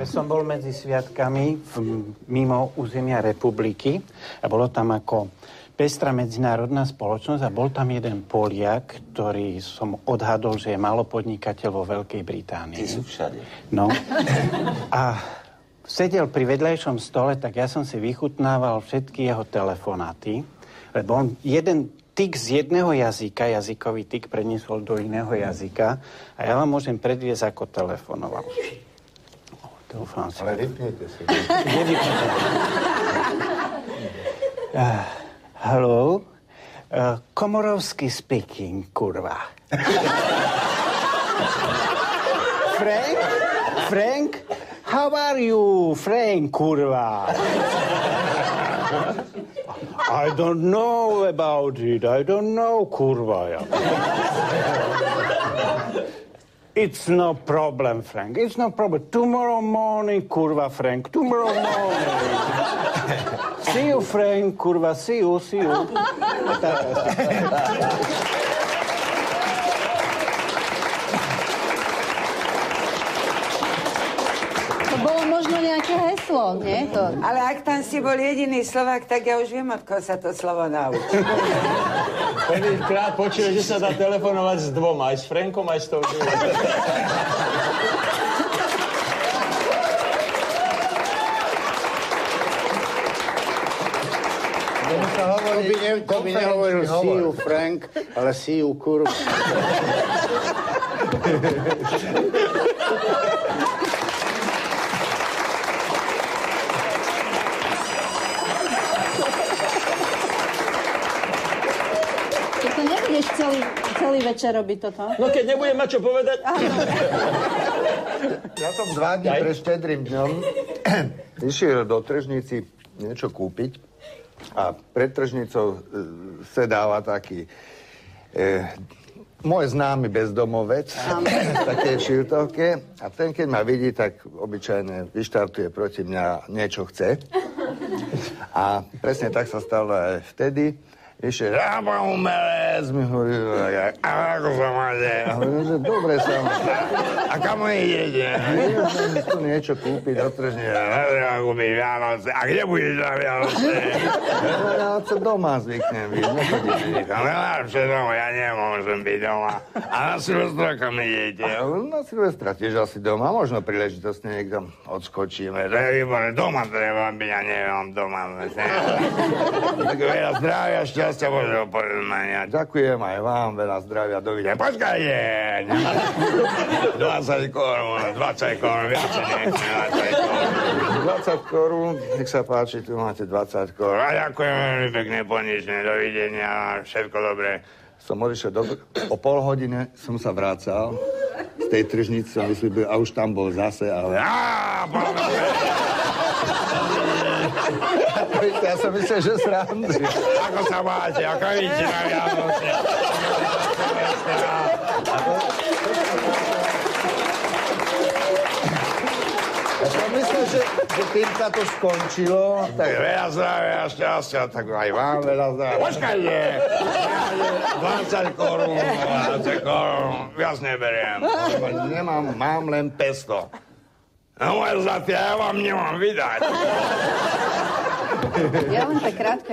Som bol medzi sviatkami mimo územia republiky a bolo tam ako pestrá medzinárodná spoločnosť a bol tam jeden Poliak, ktorý som odhadol, že je malopodnikateľ vo Veľkej Británii. Ty sú všade. No. A sedel pri vedľajšom stole, tak ja som si vychutnával všetky jeho telefonáty, lebo on jeden tik z jedného jazyka, jazykový tik preniesol do iného jazyka a ja vám môžem predviesť, ako telefonoval. Dúfam si. Ale vypnite si. Hello? Komorovský speaking, kurva. Frank? How are you, Frank, kurva? I don't know about it. I don't know, kurva. It's no problem, Frank. It's no problem. Tomorrow morning, kurva, Frank. Tomorrow morning. See you, Frank, kurva. See you. To bolo možno nejaké heslo, nie? To... Ale ak tam si bol jediný Slovák, tak ja už viem, od koho sa to slovo naučí. Prvýkrát počuje, že sa dá telefonovať s dvoma, aj s Frankom, aj s tou druhou. To by nehovoril see you, Frank, ale see you, kurva. To nebudeš celý večer robiť toto? No keď nebudem mať čo povedať... Ja som 2 dní pre Štedrým dňom išiel do tržnici niečo kúpiť a pred tržnicou sedáva taký môj známy bezdomovec v takej šiltovke a ten, keď ma vidí, tak obyčajne vyštartuje proti mňa, niečo chce. A presne tak sa stalo aj vtedy. Ešte, pán umelec, mi hovorí, ako sa máte? A hovorím, že dobre sa máte. A kam idete? Idem tu niečo kúpiť do tržne. Kúpiť Vianoce. A kde budeš na Vianoce? Vianoce doma zvyknem byť. Nechodíš nikam. Ale najlepšie doma, ja nemôžem byť doma. A na Silvestra kam idete? Na Silvestra tiež asi doma. Možno príležitostne niekam odskočíme. To je výborné. Doma treba byť, ja neviem, doma. Tak veľa zdravia, šťastia. Božieho požehnania. Ďakujem aj vám, veľa zdravia, dovidenia. Počkajte! 20 korún, viac nechcem, 20 korún, nech sa páči, tu máte 20 korún. A ďakujem veľmi pekne, ponične, dovidenia, všetko dobré. Som odišiel o pol hodine, som sa vracal z tej tržnice, som vyslúbil, a už tam bol zase, ale... Ja som myslel, že srandy. Ako sa máte? Ako vidíte na Vianoce? Ja som myslel, že tým sa to skončilo. Tak veľa zdravia a šťastia, tak aj vám veľa zdravia. Počkajte! 20 korún, viac neberiem. Mám len 500. No moje zlaté, ja vám nemám vydať. Ja len tak krátko